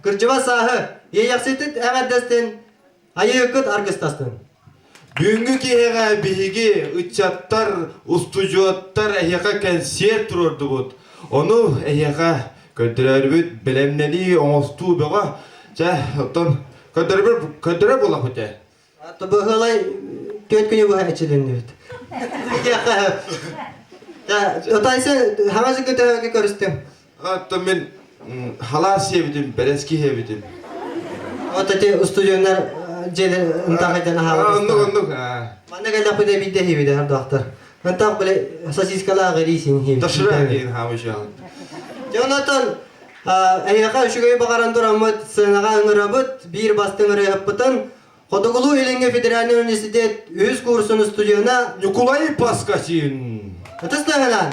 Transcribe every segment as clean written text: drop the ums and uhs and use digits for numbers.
Kırcıva sahı. Yeyaksitit eğerdestin. Ayıkıt arkastasın. Бүгүнкү кеге биги ычаттар, устужуаттар эяка концерт турду бут. Ону эяка көдөрөрбүт белемнели оңостуу бага. Жа, оттон көдөрө бола хөтө. Тобы хылай төт күнү bu açılındı. Ya, otaysa hamazı kötü görüstüm. Оттон мен халас ебидим, берески ебидим. Otati stüdyonlar jeli ıntaqaydan hava. Ондук. Bana gelip de bir de hibide her doktor. Intaq böyle sasiskala garisin hibide. Ташыра кийин хамыша. Jonathan, ayaka şugayı bakaran duramut, sınaga ıngırabut, bir bastı ıngırayıpıtın, Kodugulu İlinge Federal Üniversitet 100 kursunun stüdyona Николай Паскасин. Ötüsü hemen.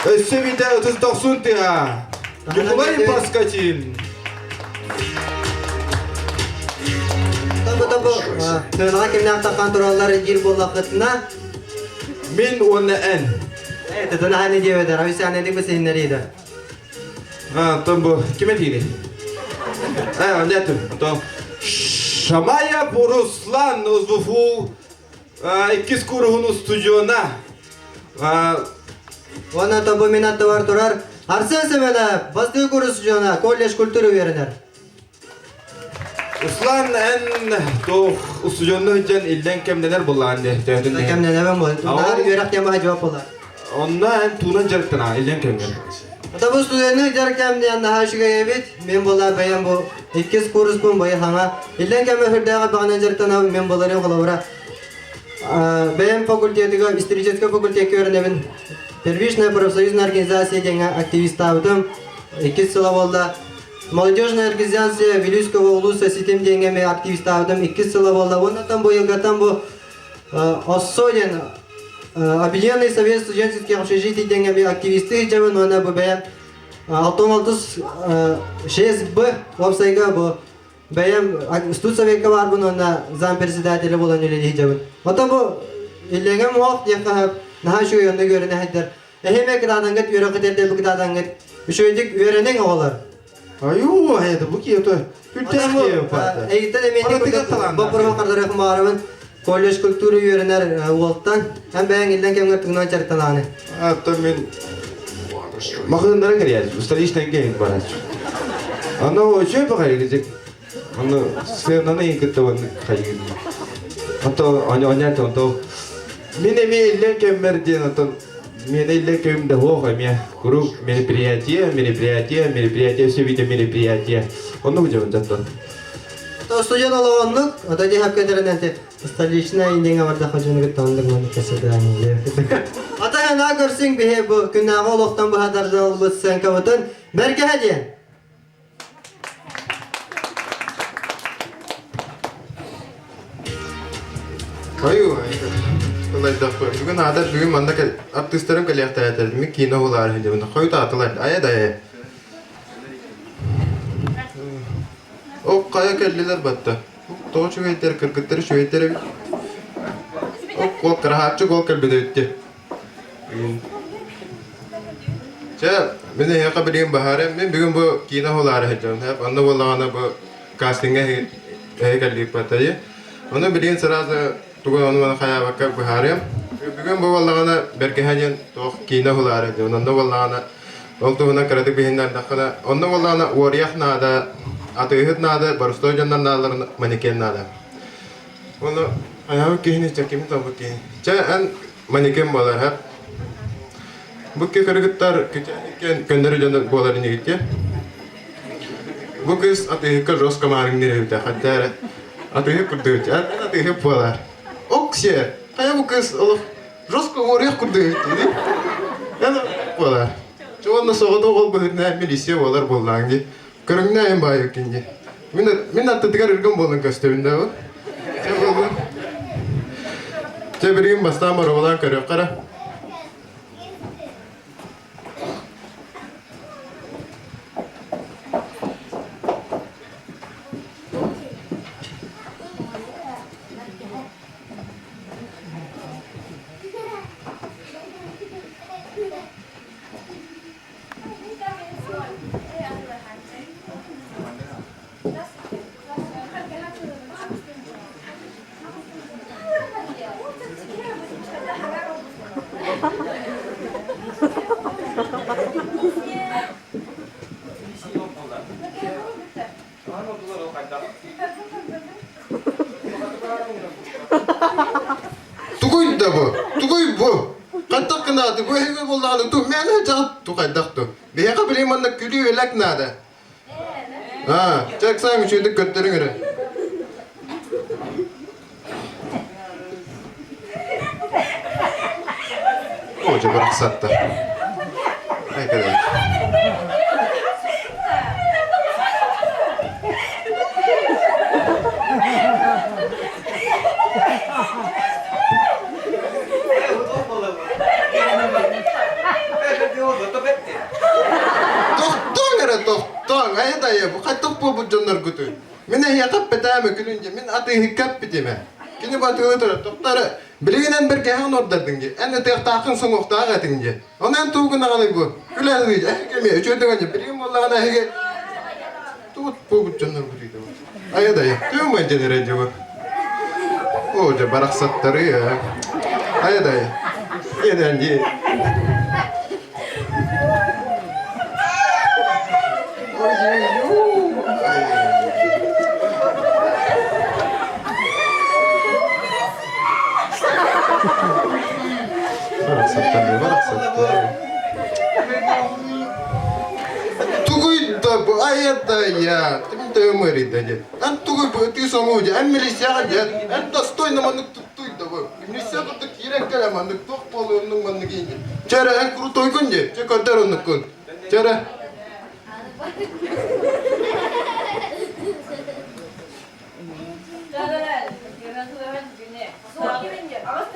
Össevide 39 lira. Николай Паскасин. Tabu. Tığına kimden takan duralları jil bolakıtına. Min onu en. Evet, tığına hani diye öder. Abi sen nedik bu seninleriydi. Ha, tamam. Kime değil? Ha, ne yaptın? Tamam. Şamaya Boruslan uzvufu ikiz kuruhun stüdyona. Ona tabu minatı var durar. Arsen semele, bastığı kurusu jona, kollej kültürü verenler. Uslan en toh stüdyonda hıcan ilden kemdeler bulandı. Kem ne ben bu. Bunlar yörak yamağa cevap olar. Onda en tuğlan jarıktana ilden kemdeler. Ata bu stüdyonu jarkem diyen daha şıga evet. Men bola bayan bu ikiz kurs bu bayı hanga. İllen keme hırdaga bağına jartan abi men bolarım kolabora. Bayan fakültetiga, историческая факультетке öğrenemin. Первичная профсоюзная организация деген активист табытым. 2 сыла болды. Молодежная организация Вилюйского улуса сетим деген мен активист табытым. 2 сыла болды. Ондан бойылгатан bu Особенно Объединенный совет студенческих общежитий деген мен активисти жабын ona bu bayan 636Б веб-сайга bu Бәйем студсоветка бар бұн онна зам председателі болан үлелі жабын. Ота бұл иллеген уақыт яққап наға şu yönde görüne haydar. Ehime kıdadan git, yürü kıderde bu kıdadan git. Üşüydük öğrenin oğlar. Ayu, haydi bu ki oto. Kültür ki yapar. Eğitte de meni bu program kardarı kumarımın kolej kültürü öğrenir oğultan. Hem beyan ilden kemger tığınan çarıktan ağını. Hatta men Makınlara kiriyaz. Usta işten gelin baraj. Ana o şey bakar gidecek. Ana sen ana ikette onu kayın. Hatta anya tonto. Mene mi illen kemer diye hatta mene illen kemde ho kaymiya. Kuru мероприятие, все виды мероприятия. Он нужен зато. То студент олонлук, ата ди хап кетерен те столичная инденге барда хожуну гыттандык маны кеседрани. Ата на көрсүң бе бу күнагы олоктон бу хадардан албытсың кабытын берге хадиен. Ayu, kolay da koy. Bugün adat bugün manda kal artistlerim kaliyakta yatar. Mi kino olar hende bunda. Koy ta atalar. Aya da ya. O kaya kelliler batta. To şu yeter kırkıtları şu yeter. O kol karahatçı kol kalbide bitti. Ya ben ya kabileyim baharım. Ben bugün bu kino olar hende. Hep anda vallahi bu casting'e kaliyip batta ya. Onu bilin sırada Tugan onu bana kaya bakar baharım. Bugün bu vallahana berkehajen toh kina hular ediyor. Onda vallahana oltuğuna karadık bihinden dakika. Onda vallahana wariyah nada, atıyıt nada, barstojandan nalar maniken nada. Onu ayağı kihini çekim tabu ki. Çan maniken bolar hep. Bu ki karıgıtlar küçükken gönderi jandan bolarını gitti. Bu kız atıyık ros kamarin nereye hatta atıyık kurdu. Atıyık bolar. Okşe, kaya bu kız Allah Rosko oraya kurdu dedi. Yani bolar. Çoğunda soğudu ol bölümler milisiya bolar bollangi. Körüngne en bayık kinci. Min hatta tıkar ırgın bolun köstevinde o. Çevirgin bastan var olan karıyor kara. Tukuy da bu. Tukuy bu. Katak kena bu hewe bollalı tu mena cak tu kadak tu. Bihe kabili manna külü elak nada. Ha, çek sen şöyle götürün göre. Hoca bırak sattı. Ay kadar. Toh, ay da ya bu katok bu jonlar kutu. Mine yakap petame külünce min atı hikap bitime. Kini batı otur tohtarı bilinen bir kehan ordardınge. Enne tek takın soğukta agatınge. Onan tuğun ağalı bu. Gülen diye. Kemiye üçürdünge bilin vallahi hege. Tut bu jonlar kutu. Ay da ya. Tüm önce derece bu. Oca barak sattarı ya. Ay da ya. Yeden diye. Barak sattı. da bu ayette ya. Tim de ömürü de. Ben tuğu bu ötü sonucu. En milisya ya. En dostойно manık tuttuydu bu. Milisya tuttu kirek kalamanık. Tok poluyumnun manık ince. Çare en kurutoy kunje. Çe kadar onluk kun. Çare.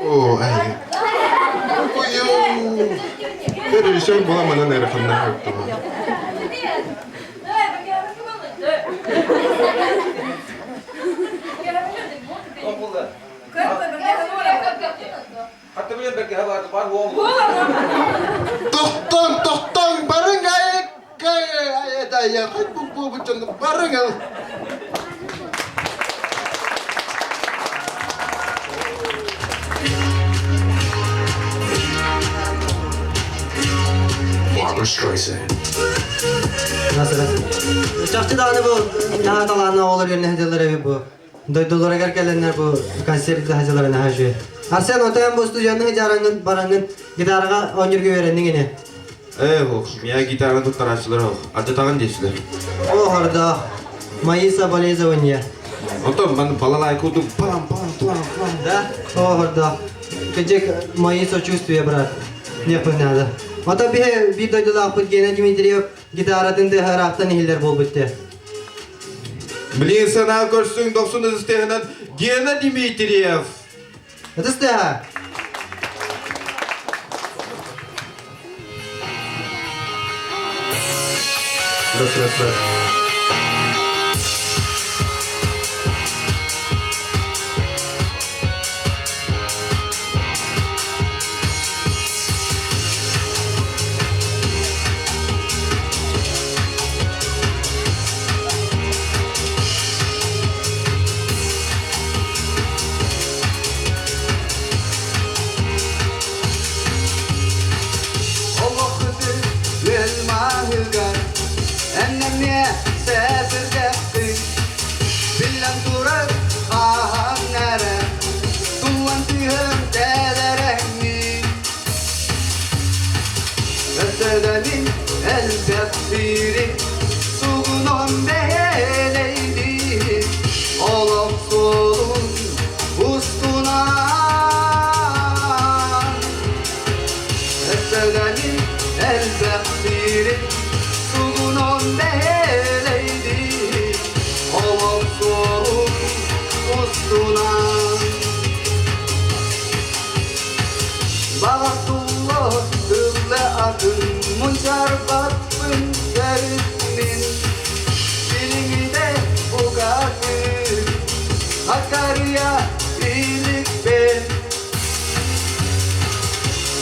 Oh, ay. Uyum. Böyle şey bulamadan herifimden yoktu. Tohtan, bareng kayak daya, kan bumbu bucun bareng al. Barbara Streisand. Nasıl? Çarşı dağını bu nahat alanına olur yerine hediyeler evi bu. Duydulara gelkenler bu konserde hacılara ne hacı. Arsen otayan bu stüdyonun hecarangın barangın gitarga onurgu verenin yine. Hoş. Ya gitarını tutaraçlar o. Adı tağın deşler. O orada Mayısa Baleza oynuyor. Otom ben balalay kudum. Palam. Da o orada. Küçük Mayısa çüstüye bırak. Ne yapın Ota bir duydular akıt gene Dimitriyev gitaratın da her hafta nihiller bol bitti. Bilin sana koşsun 90 isteğinden Gena Dimitriyev. Atıs da. Раз. Sedenin el tefsiri Suğunun beyleydi Olum solun ustuna Sedenin el tefsiri Suğunun beyleydi Olum solun ustuna Bağatullah akın muncar baktın derinin Dilinde bu gazı Hakkariya birlikte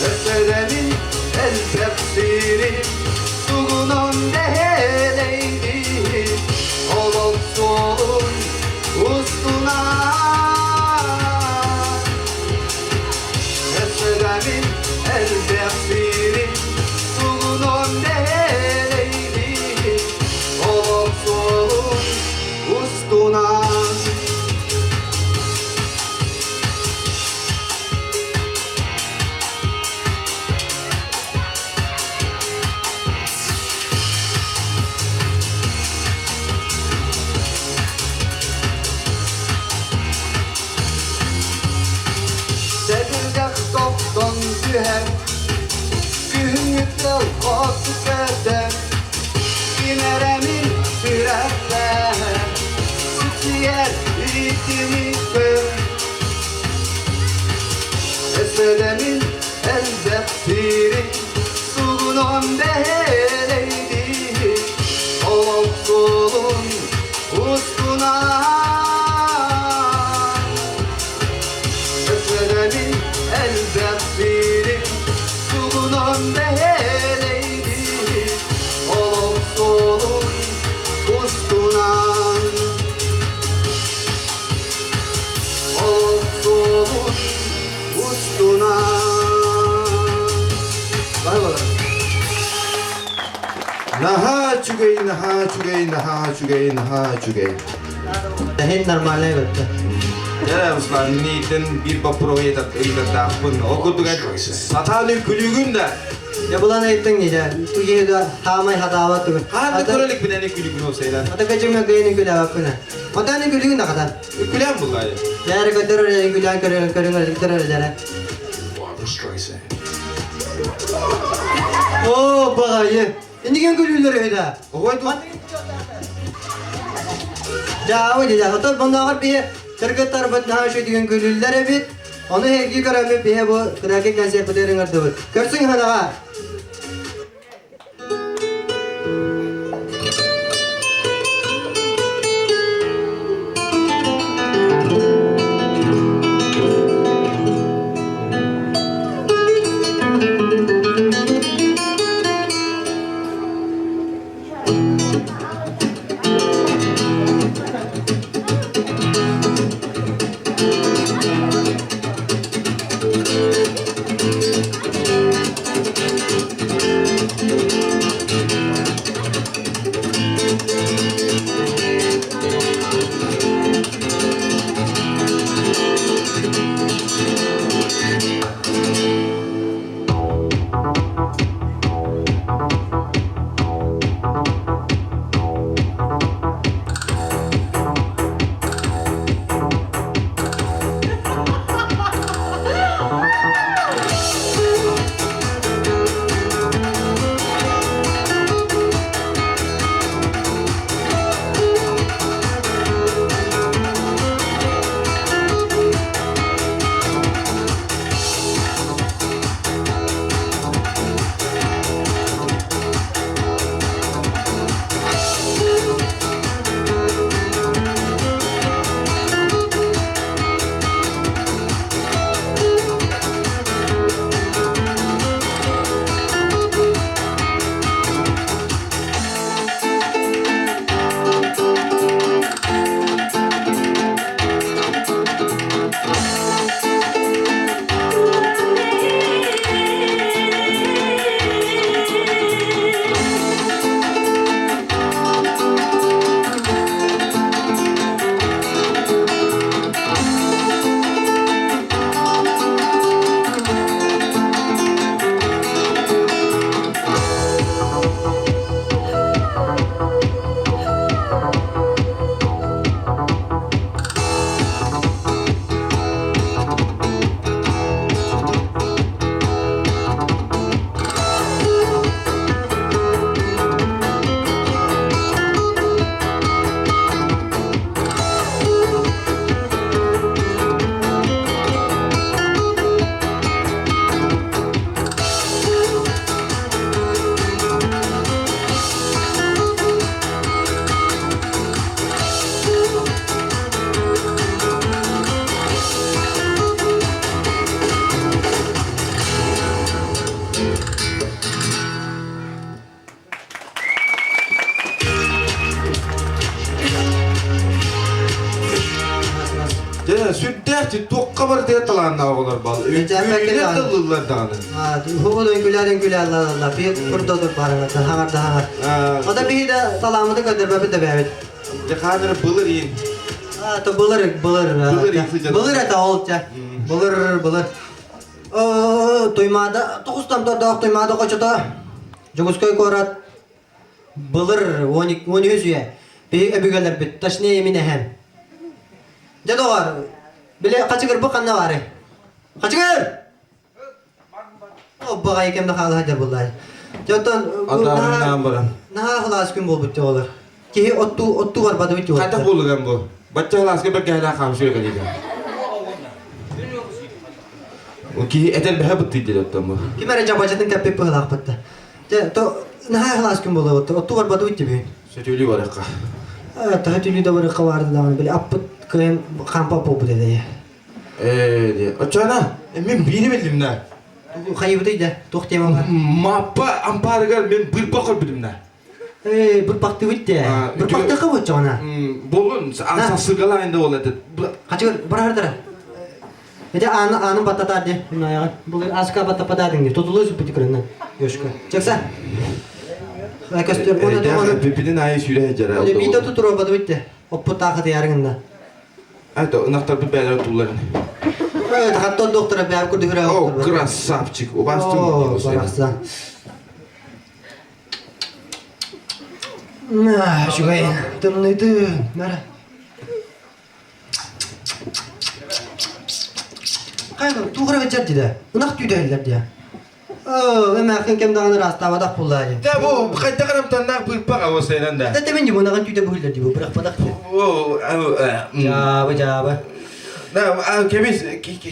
Eserenin el tefsiri Suğunun deheleydi Olum solun ustuna Eserenin el tefsiri Suğunun deheleydi Olum solun ustuna Sedirgah toptan tüher Gühüngüttel kotu keder Gineremin sürekler Sütüyer ritini kör Esedemin el deftiri Suğunun deheleydi Olum solun ustuna Esedemin el deftiri Suğunun deheleydi Olum solun ustuna Olum solun ustuna Var mı? Naha çugay. Hen normalne bitti. Ya Osman niyeten bir vapur oyat dağpın. O kudugan satanın külügün de Ya bulan ayıttın ya. Bu yedi hamay hatavat dur. Hadi körelik bilenek gülügün olsaydı. Ata kaçırma gayını güle bak buna. Ata ne gülüğün ne kadar? Gülen bunlar ya. Değerli götür öyle gülen körün öyle. Oo bakayı. Şimdi gen gülüğünler öyle. Oy dur. Ya o dedi. Ata bunda var bir kırgıt tarafından şu diyen gülüğünler evet. Onu hegi karamı bir bu kıraki kanser pederin ardı. Görsün hana. Ya süddeti tokka bir diye talanna olar bal. Geçen Öyle belki de- dalırlar dağını. Ha, hubulun güler Allah Allah. Bir burada dur bari. Hangar da hangar. O da bir de salamı da götür be de be. Ya kadar bılır yiyin. Ha to bulur. Bulur yıkıcı. Bulur ata olca. Bulur. O tuymada tokustam da tuymada koçata. Joguskoy korat. Bulur oni hüsüye. Bir öbügeler bit. Taşne yemine hem. Jado var. Bile kaçıgır bu kanna var. Kaçıgır. O bagay kemde halı hajar bullay. Jatan Adamın namı var. Nah halas gün bol bitti olur. Ki ottu var badı bitti olur. Kata bulugan bu. Baca halas ke bergaya kam şöyle kali kan. Ki eden beha bitti diye tamam. Ki mere jabajatın tepe pıhlak bitti. To nah halas gün bol ottu var badı bitti bi. Söylüyor var ka. Tahtili de var kavardı lan böyle appıt kıyım kampa popu dedi. Diye. Açana. Men biri bildim ne. Kayıbı değil de tohtiyamam var. Mapa ampargar men bir bakır bilim ne. Bir baktı bitti. Bir baktı kavut cana. Bolun asa sırgalayında oladı. Kaçır bırakırdır. Ede anın batata de. Ayağı. Bu aska batata dingi. Tutulu süpütü kırından. Yoşka. Çeksen. Ay köstür onu da onu. Pipinin ayı süre jara. Öyle bir de tutur o badı bitti. O putaka yargında. Ayto naktar bir bela tulların. Evet hatta doktora bir kurdu hıra. Oh, krasavчик. O bastım. Oo, barasa. Nah, şugayın. Tımlıydı. Nara. Kaydı, tuğra geçer dedi. Inak tüydü eller diye. Oo, hemen kim dağını rastava da pullayı. Ya bu kayda kadar tanınak bir pak avasayla da. Da demin gibi onakan tüyde bu hiller diye. Bırak badak. O Caba. Na kemis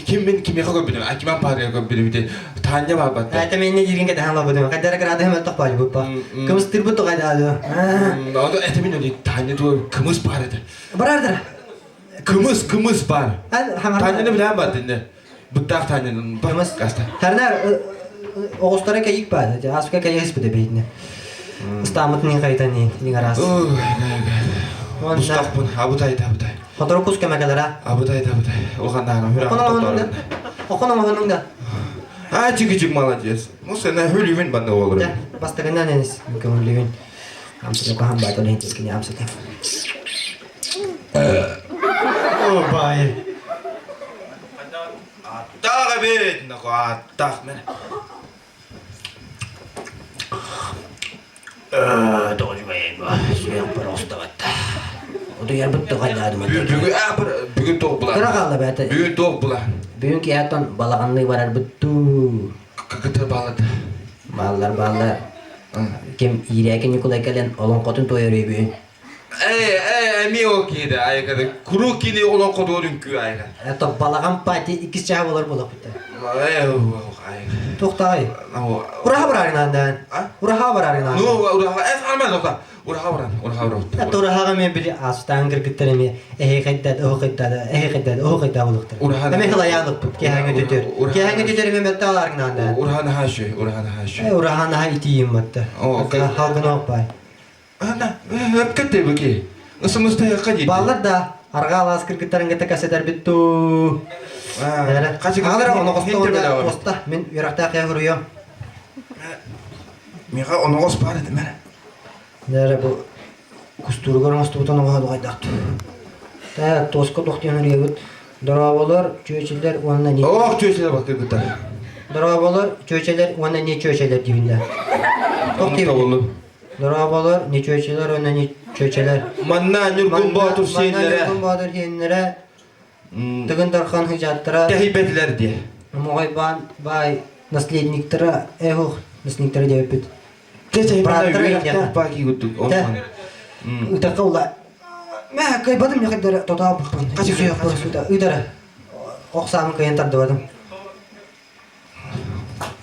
kim yakıyor bilir. Akiman paraya yakıyor bilir. Tanya var bak. Ha, temen ne girin kete hanla budum. Kadara karada hemen topal bu pa. Kımız tirbu to kayda adı. O da etimin öyle tanya tu kımız parada. Barardır. Kımız par. Tanya ne bilen bak dinle. Bıttak tanyanın bak. Kımız. Gasta. Herner Oğuzlara kayık bağlı. Aska kayık hiç bide beyni. İstanbul'un ne kayıtan ne garas. Mustafa bun. Abutay. Fotoğraf kus kemer ha. Abutay. O kadar hür Okunamadım da. Ha çıkıcık malacağız. Bu sene hülüvün bende olur. Basta ganyan enis. Mükemmel livin. Amsa ko hamba to lehin tiskini amsa te. Oh bay. Tak bit nako atak men. Doğru bayım. Suyang prosta batta. O da yer bitti kaydı adım. Bugün tok bulan. Kira kaldı be. Bugün tok bulan. Bugün kiyatan balakanlığı varar bitti. Kıtır bağladı. Ballar. Kim iyirekin yukulay kalen olon kotun toyarıyor bugün. Mi o kide ay kadar. Kuru kini olan kodorun kü ay kadar. Eto balakan pati ikis çay olur bulak bitti. Ay. Tuhtay. Uraha vararın andan. Uraha vararın andan. No, uraha. Almaz okta. Uraha varan. Eto uraha kami bili astan gırgıtlarımı. Ehe kayıttat, o kayıttat buluktur. Hemen hılayalık bu. Kehangi tütür. Kehangi tütür mi mette aların andan. Uraha naha şu. Uraha naha itiyim mette. Halkın okpay. Ana, hep kete bu ki. Isımızda yakacı. Ballar da arga alas gırgıtların gete kaseter bittu. Alır onu kosta kosta. Men yurakta kaya vuruyorum. Mika onu kospar edim ben. Nere bu kusturgar mostu butonu vahadı kaydaktı. Ta tosko doktiyanır yavut. Darabalar, çöçeler, onunla ne? Oh, çöçele bak kırgıtar. Darabalar, çöçeler, onunla ne çöçeler dibinde. Doktiyanır. Oğlum. Darabalar, ne çöçeler, onunla ne çöçeler. Manna nürgün batur şeylere. Manna batur şeylere. Tıgın tarkan hıcattıra. Tehibetler diye. Muhayban, bay, nasledniktara, nasledniktara cevapet. Gece bana Bıraktırın yürekten ya. paki guttuk. Utaka ula. Ma kaybadım ya kadar total bakın. Kaçı şey yapar suda. Udara. Oksamın kayan tardıvadım.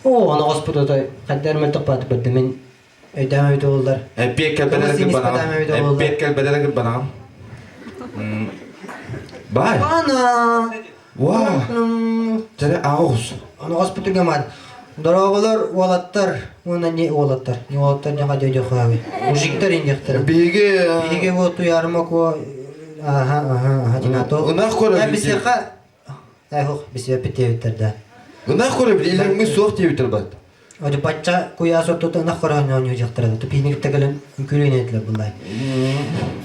O ana hospitalda kadar mı tapat bedmen. Ödeme öde oldular. Pekkel bedele bana. Pekkel bedele bana. Bay. Ana. Wow. Tere ağız. Ana hospital gamal. Darabalar walattar. Ona ne walattar? Ne walattar ne kadar öde koyavi. Mujikler injektir. Bilgi bu tu yarmak o. Aha cinato. Ona kore. Biseka. Bisa piteviterda. Ona kore bir ilerimi soğuk diye bitir bat. Ada baca kuya soto tu nak korang nyanyi jakter tu pini kita kalian mungkin ini telah bulai.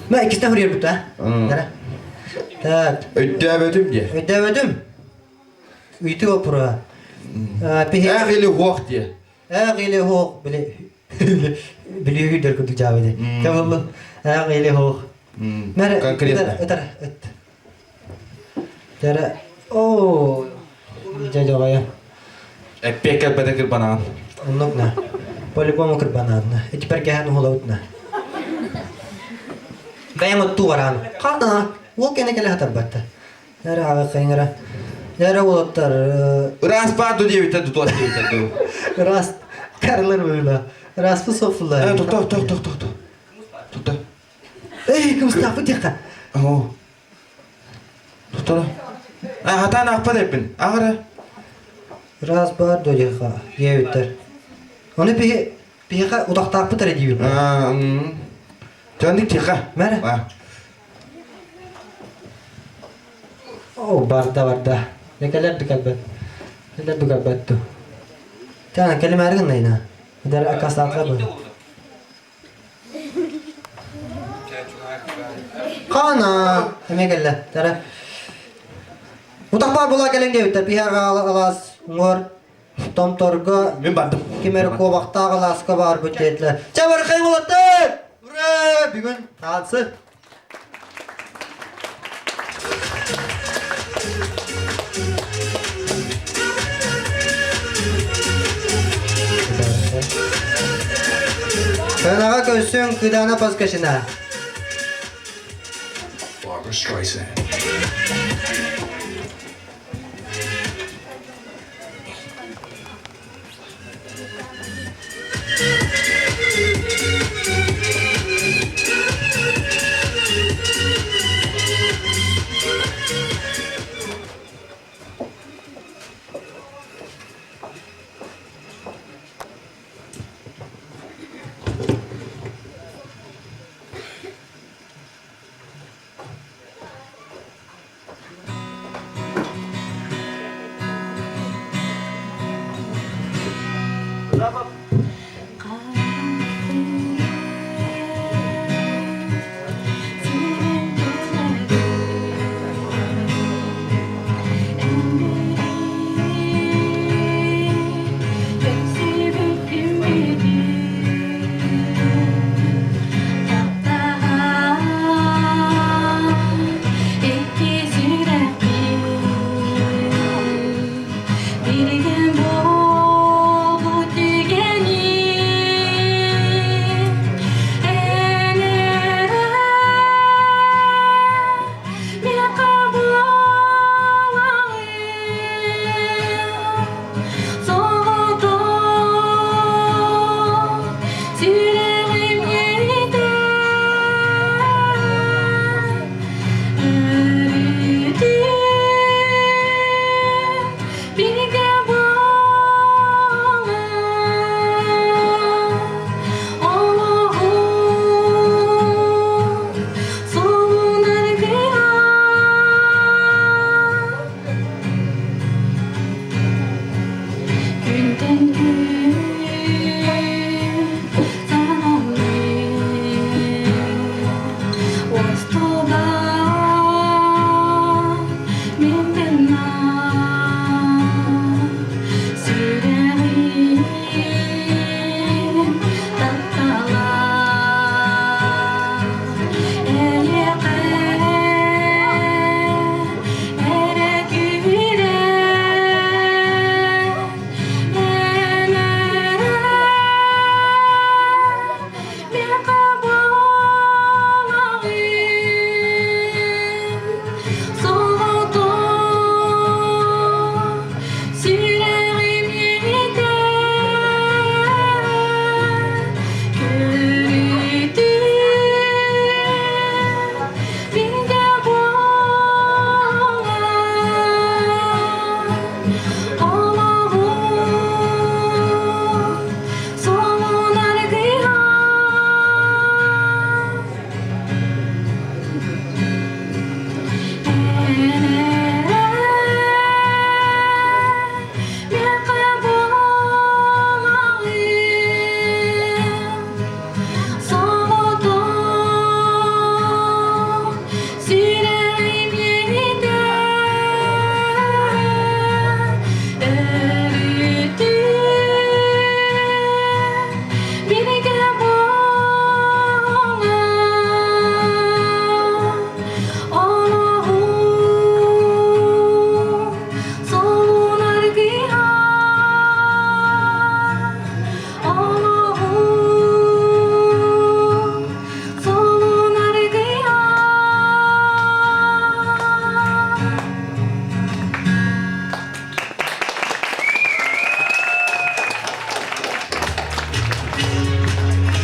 Ma kita hurier buta. Tara. Tak. Ödemedim diye. Ödemedim. Itu opera. Pihi. Ağili hoğuk diye. Ağili hoğuk bile. Bile hüder kutu cavide. Tamam. Ağili hoğuk. Mera. Tara. Tara. Oh. Jadi kaya. Pekkel bedele bana. Unok na. По-любому карбонад на. И теперь кяну холод на. Баем от ту варан. Кана. Волки не келе хатар Нера ага кайнера. Нера волоттар. Раз паду diye bitir tutu diye bitir. Раз. Karlar böyle. Раз пософла. Tut. Ey kim stafı tika. Oh. Tut. Hata nak pada pin. Ağır. Раз бар додиха. Евитер. Оны пиха удактап битер диби. Candik tika. Mera. Oh barda. Ne kadar dukalbat. Ne kadar dukalbat tu. Jangan kelima argan naina. Dar akas akla bu. Kana. Eme gella. Tara. Utakpa bola gelen dibi. Pihar alas ngor. Tom torga. Ben battım. Kimer ko vakta alas ka bar butetla. Çabar kaymolatır. Rep. Sağlısı. Kınağa köşsün kıdana paskaşına. Barbara Streisand.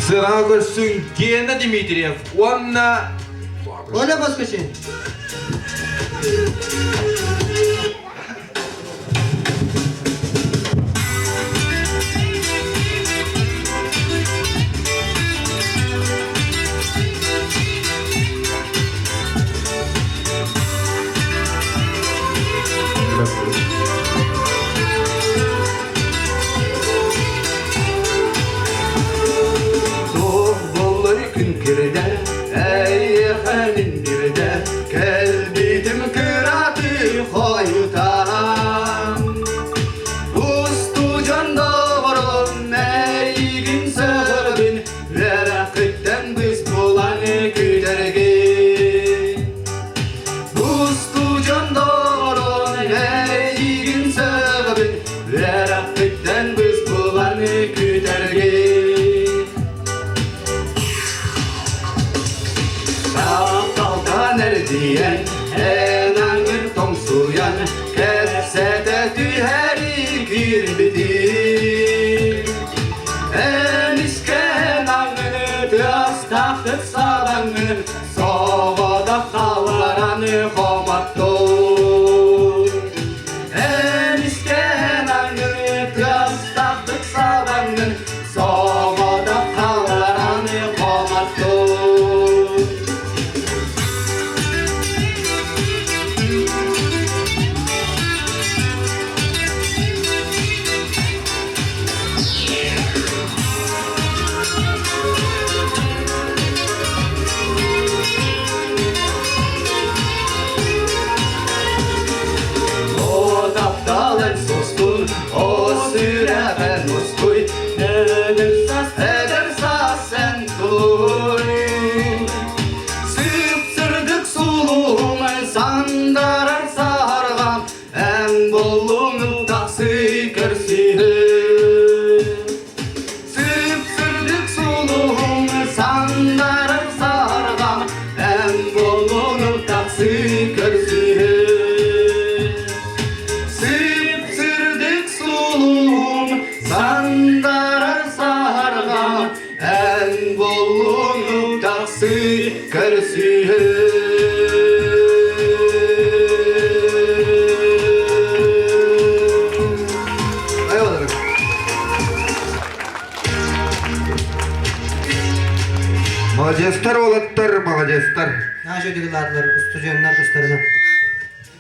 Sıra görsün Gena Dimitriyev. Ona Ola paskaşı. Doğumları gün kirde, ey efendim birde, kelbitim kıratı koyutan. Ustu canda varın, ey gün sebebin, ve rakitten biz bulan diyen Enangır tomsuyan Kepsete tüheri kirbidi Enişken ağını Tıas taktık salanı Soğada kalvaranı komattı Enişken ağını Tıas taktık salanı Soğada kalvaranı komattı O taptalan sostun, o süremen uskuy Edersas sen tuy Sıpsırdık sulum, sandarar sargan En bolluğunu taksı kırsihi Sıpsırdık sulum, sandarar sargan En bolluğunu taksı kırsihi Sıpsırdık sulum, sandarar sarga En bolluğunu taksı kırsihi Eyvallah. Молодецтер олаттар, молодецтер. Naşo diyorlar stüdyonlar kuşlarına.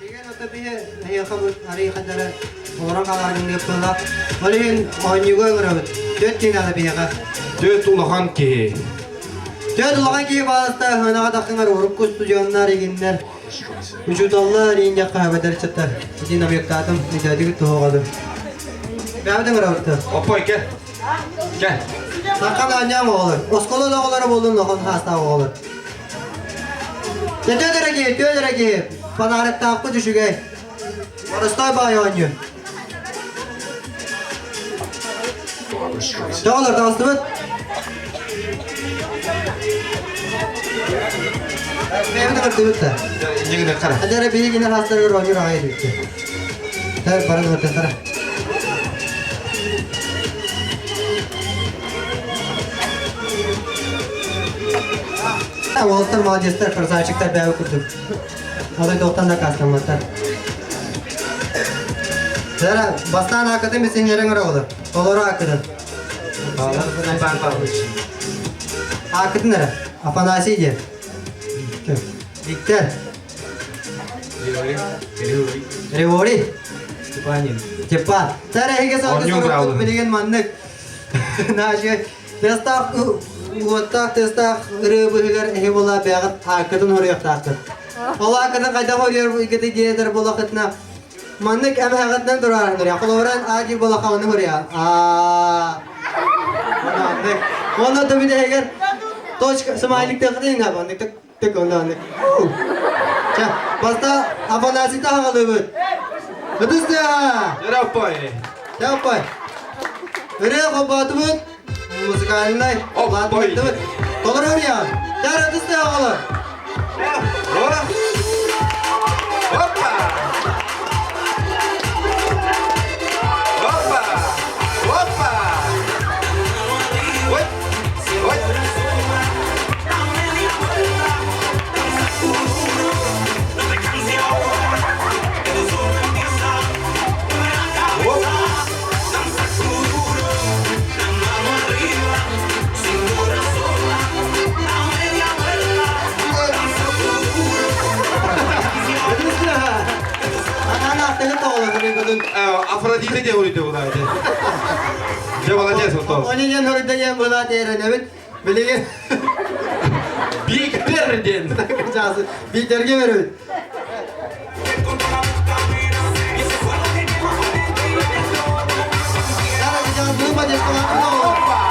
Digen ota bir hayakabı arayı kadar oran kalarını yapıyorlar. Olayın oynuyor görüyor. Dört tane de bir yaka. Döt ulahan ki. Dört ulan ki bazı hana takınlar orup stüdyonlar eginler. Vücudallar ince kahveder çıtlar. Dinamik tadım icadi bir toğadı. Kahveden görüyor. Opoy gel. Gel. Sakal anyam oğlu. Oskolu da oğları buldum da kon hasta oğlu. Dödere ki. Bana harap takı düşüge. Orastay bayi oynuyor. Dağlar dansı mı? Benim de kırdı bitti. İncegine kara. Hadi bir yine hastaları oynuyor hayır bitti. Tabii para da bitti sana. Walter Majester kırsaçıklar beyaz kurdum. O da doktan da kastamlar. Zara bastan hakikaten bir sinirlerin ara olur. Doğru hakikaten. Ben kalmış. Hakikaten nere? Afanasi diye. Victor. Revori. Cepat. Zara hege Onion soru Brown. biligen manlık. Naşi. Destak Uvattak destak rıbıhılar hevola beyaz hakikaten oraya taktı. Allah hakikaten kayda oraya bu ikide gider bolaketna. Manlık ama hakikaten durar ya. Koloran acil bolakavanı oraya. Manlık. Onda da bir de eğer toç smaylik takdin ha manlık tek onda manlık. Ça basta afanasi ta havalı bu. Hıdıs ya. Yara opoy. Ya pay. Nereye kapattı bu? Musikalindey. Hop, boy. Olur oraya. Yarın üstte havalı. Hoppa. Hoppa. Hoppa. Hoppa. Oy. Oy. Afrodite diye uğraydı bu gayet. Cevalacağız o top. Onu yan orada yan bula diyelim evet. Bilin. Big Birden. Kaçası. Bir dergi veriyor. Sana bir can bulma diye kullanma. Hoppa.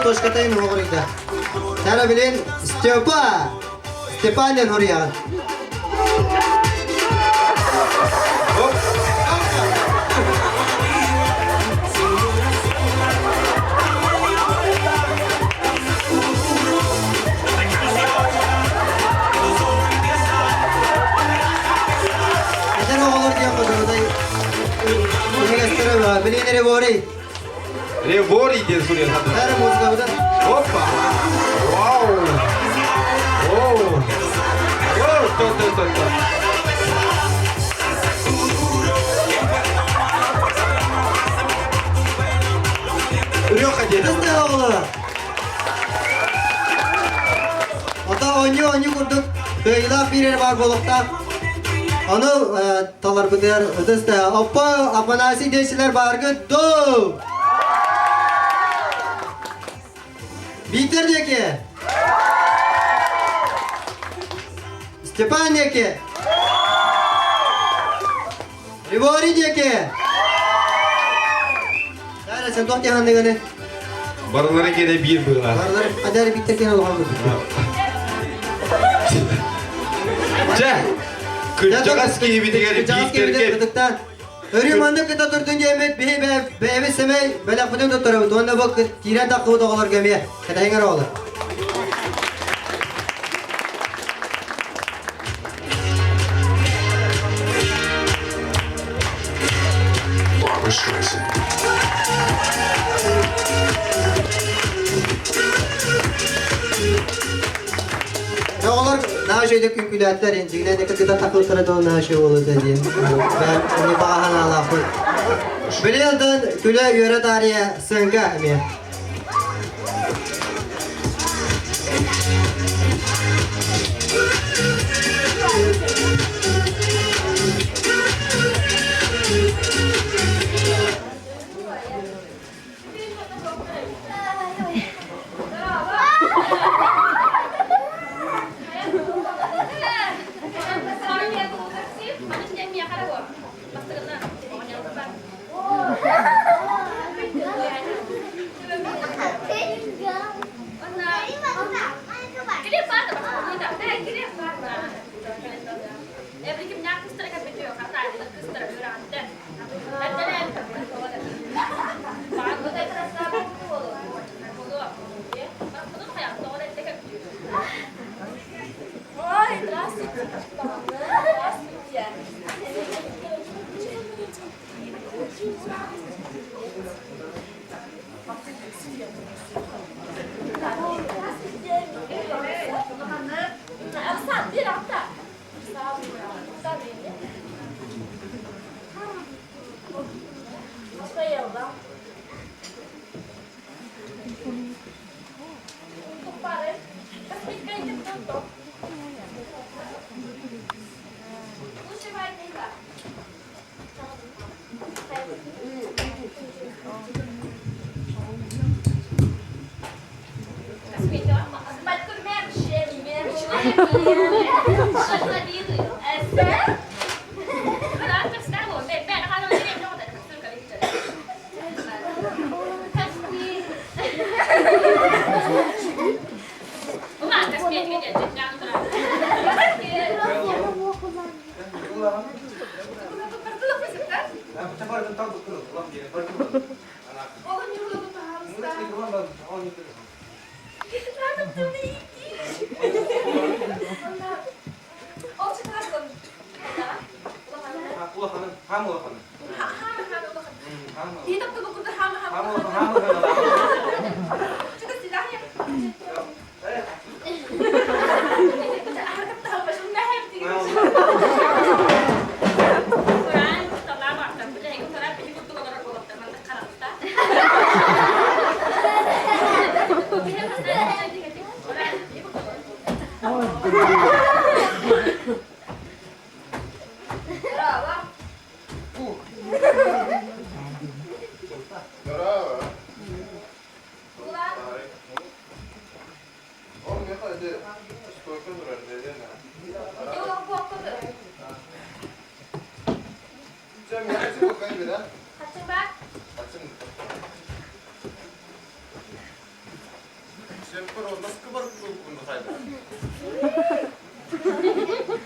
toşkatayın oğluydu. Sana bilin Stepan'dan oraya. Neden oğulur diye kodu? Bunu gösteriyor. Bilin nereye borey. Ne bori diye soruyor hatta. Her müzik burada. Hoppa. Wow. Oh. Oh, to. Ürüyor hadi. Biz de oğlu. Ata oynuyor kurduk. Kıyıda bir yer var bolukta. Onu talar bıdır. Biz de apanasi deşiler bargı do. Bitir diye ki. Stepan diye ki. Ribori diye ki. Nerede sen dohti handı gane? Barılara gene bir bığlar. Varlar kadar bitirken Allah'ım. Kırcağız gibi diğeri büyükler ki. Örüyorum anlık kıta turtunca emet beğemi semey belak bütün tutturabı. Onda bak tiren takıbı da olur gömüye. Kata hengar olur. Barbara Streisand. Ne olur daha şeyde kükületler incikler ne kadar takılı sırada o ne şey olur dediğim. Ben onu bahane alakı. Bir yıldan küle yöre tarihe sınka emiye.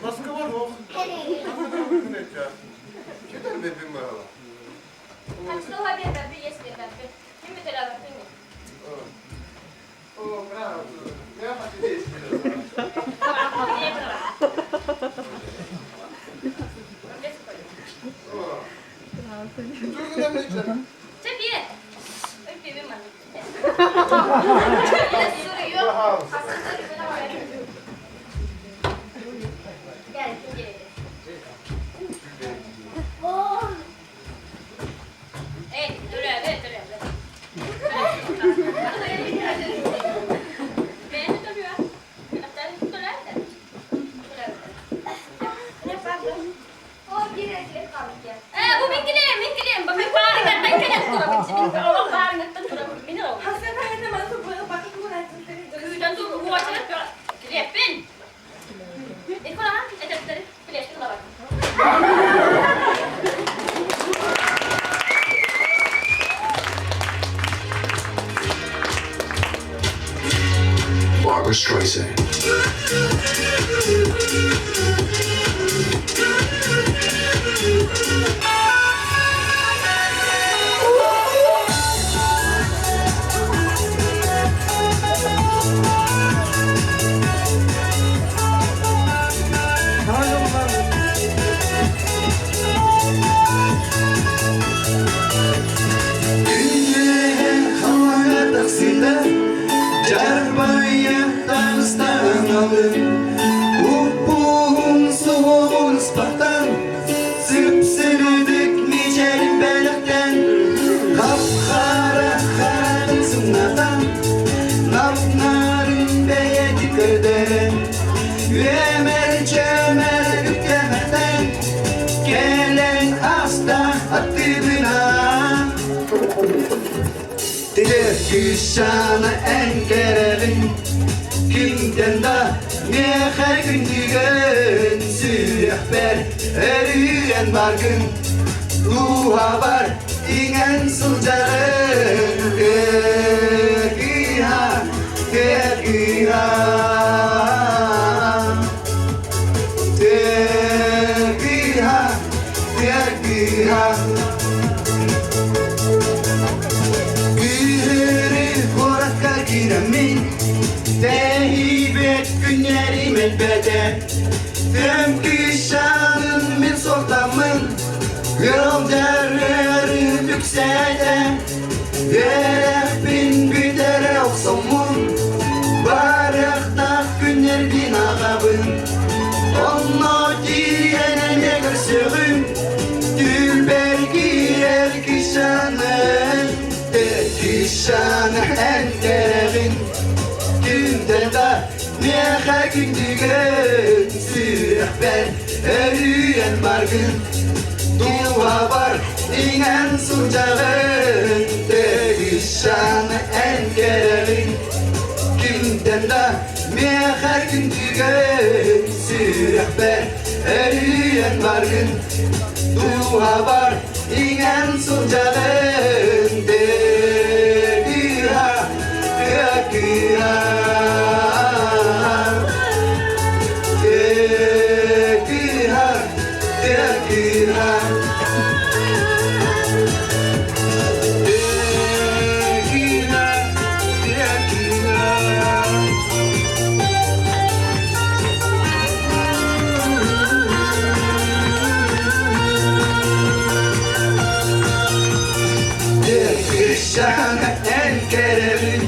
Baskı var mı? Gider bebeğim bana. Hakkı var bir ben bir yes bir ben bir. Kim bir telaffuz edeyim? Oh, bravo. Ne yapacağız? Niye böyle? Çok önemli işte. Cepi. Öp bir ben. Yes soruyor. Hasan soruyor bana var. Gel ikinci verin. Oh. Hey, dur ya, dur ya. Ben de duruyor. Hatta tutular da. Ne yapalım? O direkt kalk ya. Bu minkilim. Bakın bari ben kaya durabilirim. Allah bari ngetten durabilirim. Beni al. Hasan ben de masuk böyle bakıp uğraştım. Kuyudan dur bu açana kör. Lepin. İkola, etetleri. Bileştin de bak. Barbara Streisand. Günlerin havaya taksile Carbaya Dağıstan alın Upuğun soğuğun ispattan Süpsürüdük nicelim belekten Kapkara karalık sınırdan Napnarın beyedik öderen Üemer çömer yüklemeden Gelen hasta hattibina Diler küşana en kerevin Kimden da ne her gün digen Sürehber eriyen bargın Dua var ingen sılcarın Gekiha, gekiha Gekiha, gekiha Giramin Tehibet günlerim elbette Tüm şanın min sultamın Yıldırırım yükseldi Gerek bin büdere oksamun Barıkta günler bin ağabın Onu diyene ne görsün Dülber girer kişanın Kişan en derin Günden da Neha gündügen Sürehber eriyen bargın Dua var inen suncağın Kişan en derin Günden da Neha gündügen Sürehber eriyen bargın Dua var inen suncağın Dekiha, dekiha Dekiha, dekiha Dekiha, dekiha Şahane en kerevin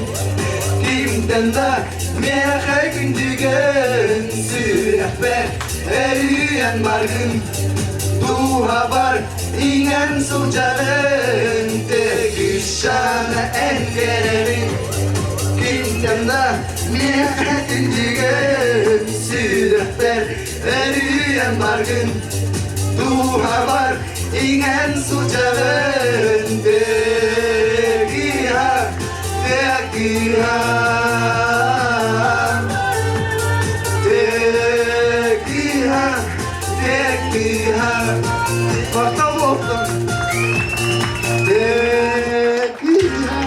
Kimden da meha gündügen Sürehber eriyen margın Dua var inen sulcağın Teki şahane en kerevin Kimden da meha gündügen Sürehber eriyen margın Dua var ingen sulcağın Tekiha, tekiha Tekiha, tekiha Bakalım olsun Tekiha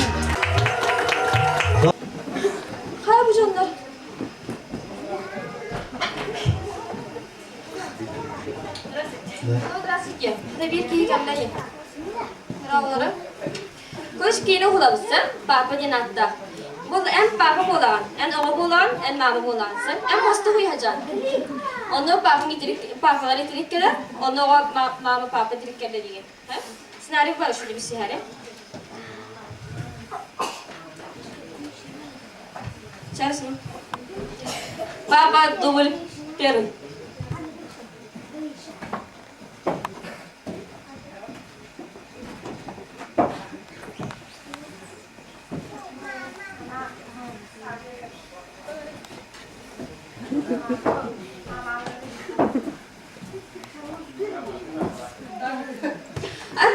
Hay bu canlar. Здравствуйте. Это Вирки Гамлани. Равлары. Көш кейіні құлабысың, папа ден атта. Бұл ән папа болаған, ән оғы болған, ән мама болғансың. Ән қосты құйхажан. Оны папалар етірек келер, оны оға мама папа етірек келер деген. Сценарий бар үшінде бір сехәрі. Чарсын. Папа дубль первый.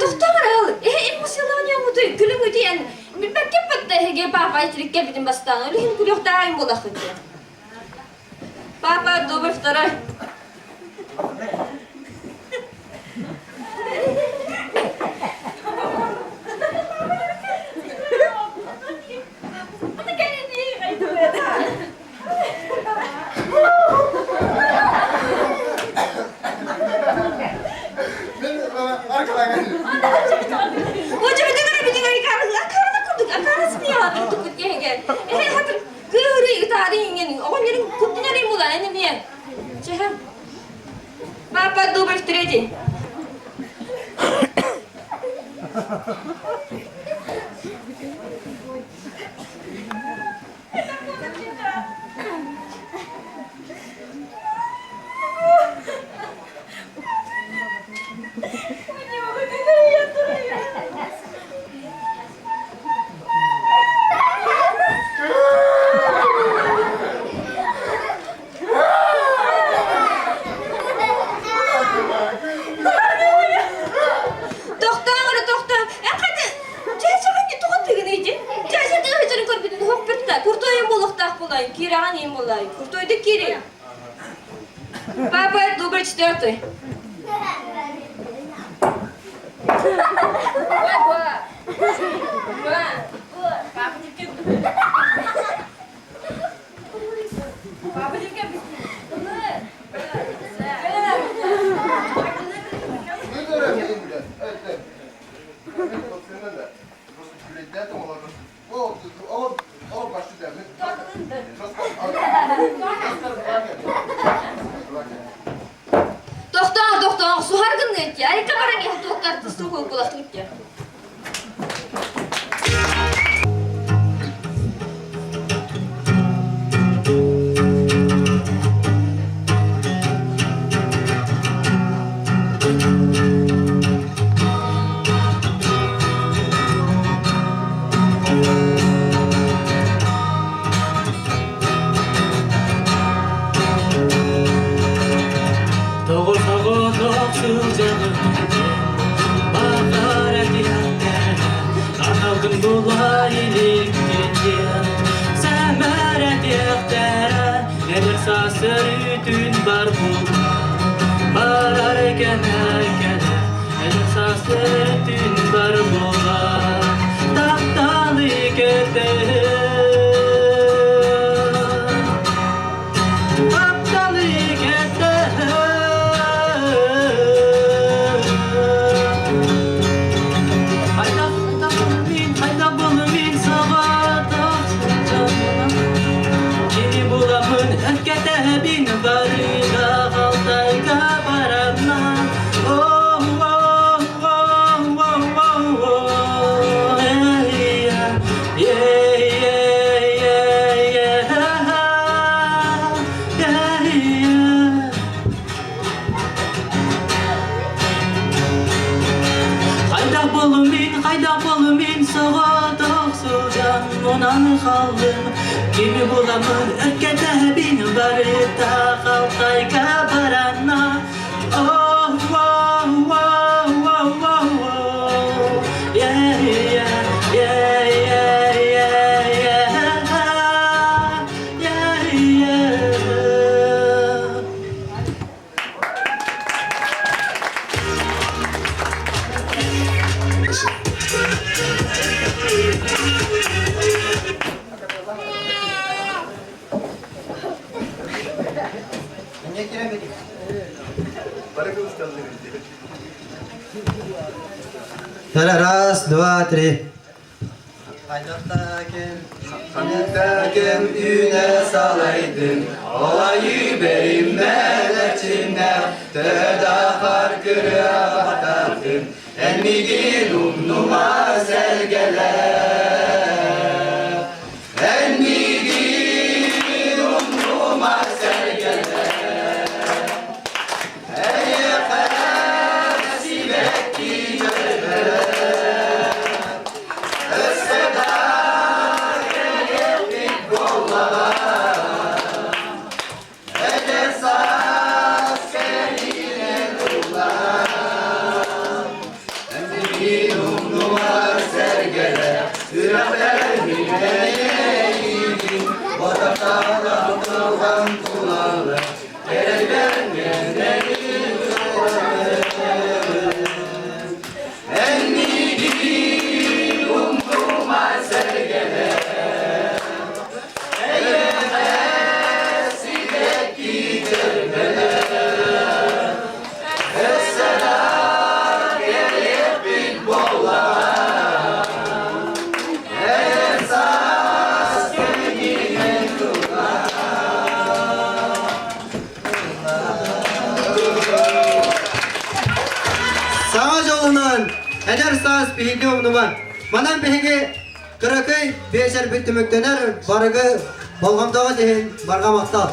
Тоқтамыр, эмоцияланıyor mu diyor, gülüm diyen. Bir bakayım batta hege papa itrikке bizim bastan. Öyle hem gülüyor daim bolak diyor. Papa добрый второй. Hoca bir de akarasını ya tuttuk diye gel. Hatır gürü tarihin yani. Onların kutluları mı lan ne diye. Çehem. Papa добрый третий. Кираған ем болай. Куртойды кири. Папа добрый четвертый. Doktor, su hargın ne ya? Ay kabaran ya, doktor tıstı kulaklık ya. Kimi bulamın ötkete bin barıta kaltayka baranna. Oh, oh, oh, oh, oh, oh. Yeah, yeah, yeah, yeah, yeah, yeah, yeah, yeah. Ne kiremedik? Hala ras, dua, tri. Kanıttaken üne salaydın, olayı berimden içinde, tüda farkıra batardın, emmigin umnuma sergeler. Emmigin umnuma sergeler. Ey felasi bekki cöler. Sağ jolundan eder sağız pihigi omnuman. Manan pihigi kırakay beşer bitti müktener barıgı balgamdağa dehin barga maktal.